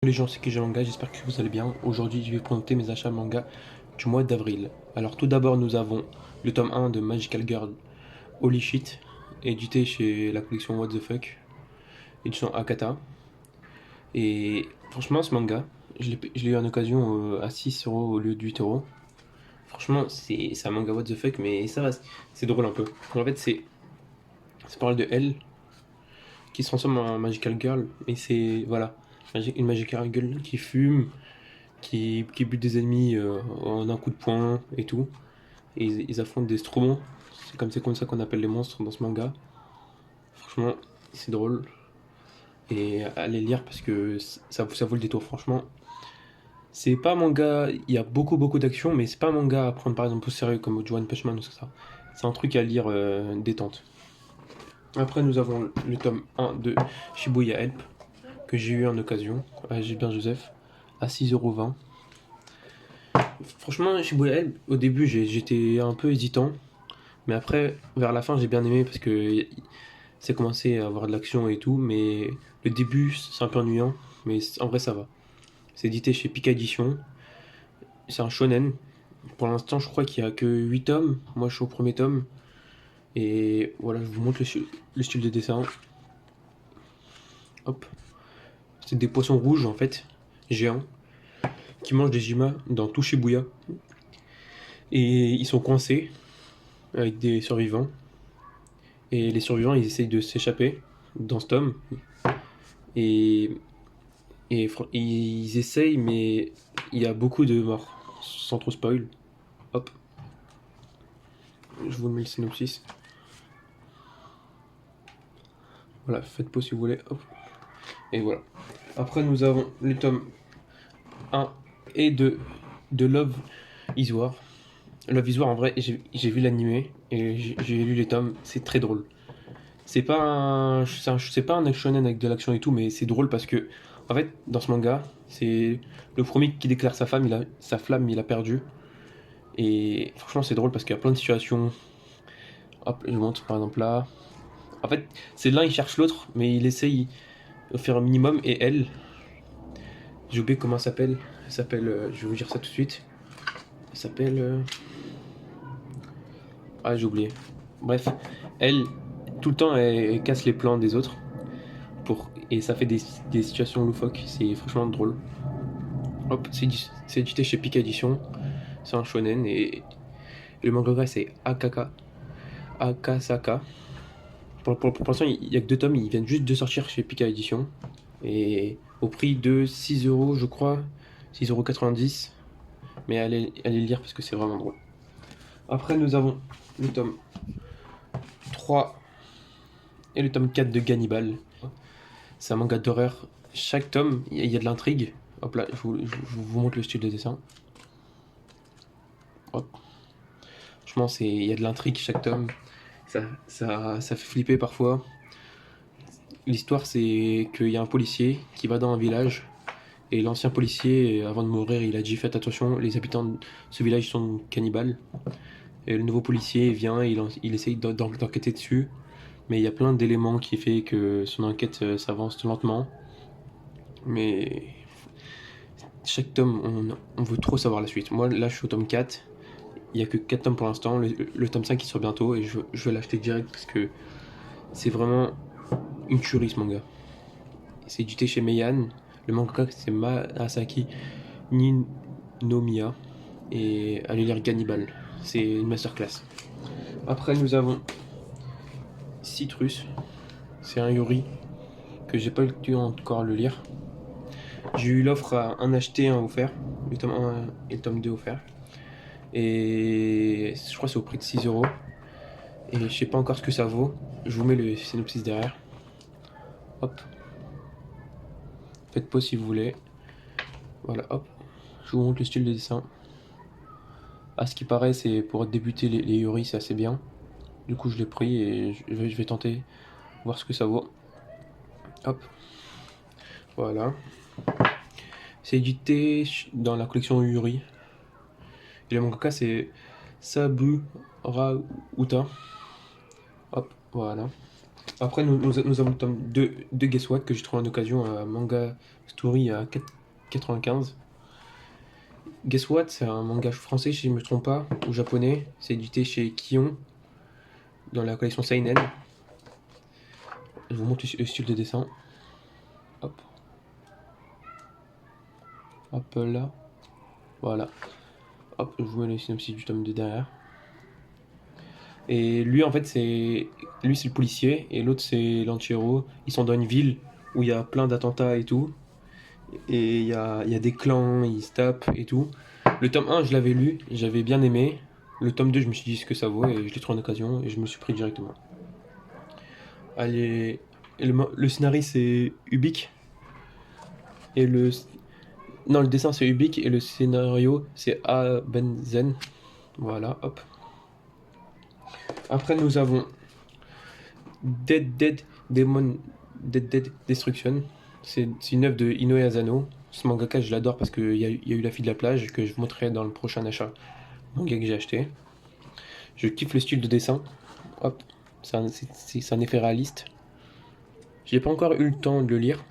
Les gens, c'est KG Manga, j'espère que vous allez bien. Aujourd'hui, je vais vous présenter mes achats manga du mois d'avril. Alors, tout d'abord, nous avons le tome 1 de Magical Girl Holy Shit, édité chez la collection What the Fuck, édition Akata. Et franchement, ce manga, je l'ai eu en occasion à 6 € au lieu de 8 €. Franchement, c'est un manga What the Fuck, mais ça va, c'est drôle un peu. En fait, ça parle de elle qui se transforme en Magical Girl, mais c'est, voilà, une Magical Girl qui fume, qui bute des ennemis en un coup de poing et tout. Et ils affrontent des Stromons. C'est comme ça qu'on appelle les monstres dans ce manga. Franchement, c'est drôle. Et allez lire parce que ça vaut le détour. Franchement, c'est pas un manga. Il y a beaucoup d'action, mais c'est pas un manga à prendre par exemple au sérieux comme One Punch Man ou ça. C'est un truc à lire détente. Après, nous avons le tome 1 de Shibuya Help que j'ai eu en occasion à Gilbert Joseph à 6,20 €. Franchement, Shibuya Help, au début j'étais un peu hésitant, mais après, vers la fin, j'ai bien aimé parce que c'est commencé à avoir de l'action et tout, mais le début, c'est un peu ennuyant, mais en vrai, ça va. C'est édité chez Pika Edition, c'est un shonen. Pour l'instant, je crois qu'il y a que 8 tomes. Moi, je suis au premier tome. Et voilà, je vous montre le style de dessin. Hop. C'est des poissons rouges, en fait, géants, qui mangent des Jima dans tout Shibuya. Et ils sont coincés avec des survivants. Et les survivants, ils essayent de s'échapper dans ce tome. Et, ils essayent, mais il y a beaucoup de morts. Sans trop spoil. Hop. Je vous mets le synopsis. Voilà, faites pause si vous voulez. Hop. Et voilà. Après, nous avons les tomes 1 et 2 de Love is War. Love is War, en vrai, j'ai vu l'animé et j'ai lu les tomes. C'est très drôle. C'est pas un shonen avec de l'action et tout, mais c'est drôle parce que, en fait, dans ce manga, c'est le premier qui déclare sa flamme, il a perdu. Et franchement, c'est drôle parce qu'il y a plein de situations. Hop, je vous montre par exemple là. En fait, c'est l'un, il cherche l'autre, mais il essaye de faire un minimum. Et elle, j'ai oublié comment elle s'appelle. Elle s'appelle, je vais vous dire ça tout de suite. Elle s'appelle. Ah, j'ai oublié. Bref, elle, tout le temps, elle casse les plans des autres. Et ça fait des situations loufoques. C'est franchement drôle. Hop, c'est édité chez Pika Edition. C'est un shonen. Et le mangaka, c'est Akasaka. Pour l'instant, il n'y a que 2 tomes. Ils viennent juste de sortir chez Pika Edition. Et au prix de 6 € je crois. 6,90 €. Mais allez lire parce que c'est vraiment drôle. Après, nous avons le tome 3 et le tome 4 de Gannibal. C'est un manga d'horreur. Chaque tome, il y a de l'intrigue. Hop là, je vous montre le style de dessin. Hop. Franchement, il y a de l'intrigue chaque tome. Ça fait flipper parfois. L'histoire, c'est qu'il y a un policier qui va dans un village. Et l'ancien policier, avant de mourir, il a dit faites attention, les habitants de ce village sont cannibales. Et le nouveau policier vient, il essaye d'enquêter dessus. Mais il y a plein d'éléments qui fait que son enquête s'avance lentement. Mais chaque tome, on veut trop savoir la suite. Moi, là, je suis au tome 4. Il n'y a que 4 tomes pour l'instant. Le tome 5 qui sort bientôt. Et je vais l'acheter direct parce que c'est vraiment une tuerie ce manga. C'est édité chez Meian. Le mangaka, c'est Masaki Ninomiya. Et allez lire Gannibal. C'est une masterclass. Après, nous avons Citrus. C'est un Yuri que j'ai pas eu le temps encore de le lire. J'ai eu l'offre à un acheté, un offert. Le tome 1 et le tome 2 offert. Et je crois que c'est au prix de 6 €. Et je sais pas encore ce que ça vaut. Je vous mets le synopsis derrière. Hop. Faites pause si vous voulez. Voilà, hop. Je vous montre le style de dessin. À ce qui paraît, c'est pour débuter les Yuri, c'est assez bien. Du coup, je l'ai pris et je vais tenter voir ce que ça vaut. Hop. Voilà. C'est édité dans la collection Yuri. Et le mangaka, c'est Sabu Rauta. Hop. Voilà. Après, nous avons le tome 2 de Guess What que j'ai trouvé en occasion à Manga Story à 4,95. Guess What, c'est un manga français, si je ne me trompe pas, ou japonais. C'est édité chez Kion, dans la collection Seinen. Je vous montre le style de dessin. Hop. Hop là. Voilà. Hop, je vous mets le synopsis du tome 2 derrière. Et lui, en fait, c'est le policier, et l'autre, c'est l'anti-héros. Ils sont dans une ville où il y a plein d'attentats et tout. Et il y a des clans, ils se tapent et tout. Le tome 1, je l'avais lu, j'avais bien aimé. Le tome 2, je me suis dit ce que ça vaut, et je l'ai trouvé en occasion, et je me le suis pris directement. Allez, et le scénario, c'est Ubik. Et non, le dessin, c'est Ubik, et le scénario, c'est A. Benzen. Voilà, hop. Après, nous avons Dead Destruction. C'est une œuvre de Inoue Asano. Ce mangaka, je l'adore parce qu'il y a eu La fille de la plage que je vous montrerai dans le prochain achat manga que j'ai acheté. Je kiffe le style de dessin. Hop, c'est un effet réaliste. J'ai pas encore eu le temps de le lire.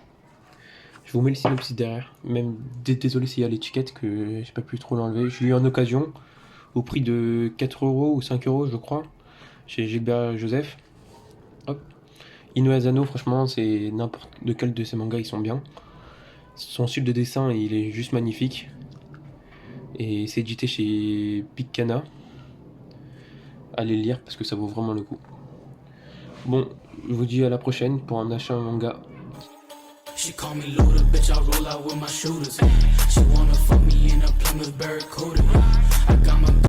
Je vous mets le synopsis derrière. Même désolé s'il y a l'étiquette que j'ai pas pu trop l'enlever. Je l'ai eu en occasion au prix de 4€ ou 5€, je crois, chez Gilbert Joseph. Hop. Inoue Asano, franchement, c'est n'importe lequel de ses mangas, ils sont bien. Son style de dessin, il est juste magnifique. Et c'est édité chez Picana. Allez le lire parce que ça vaut vraiment le coup. Bon, je vous dis à la prochaine pour un achat manga. She call me Luda, bitch, I roll out with my shooters. She wanna fuck me in a Plymouth Barracuda. I got my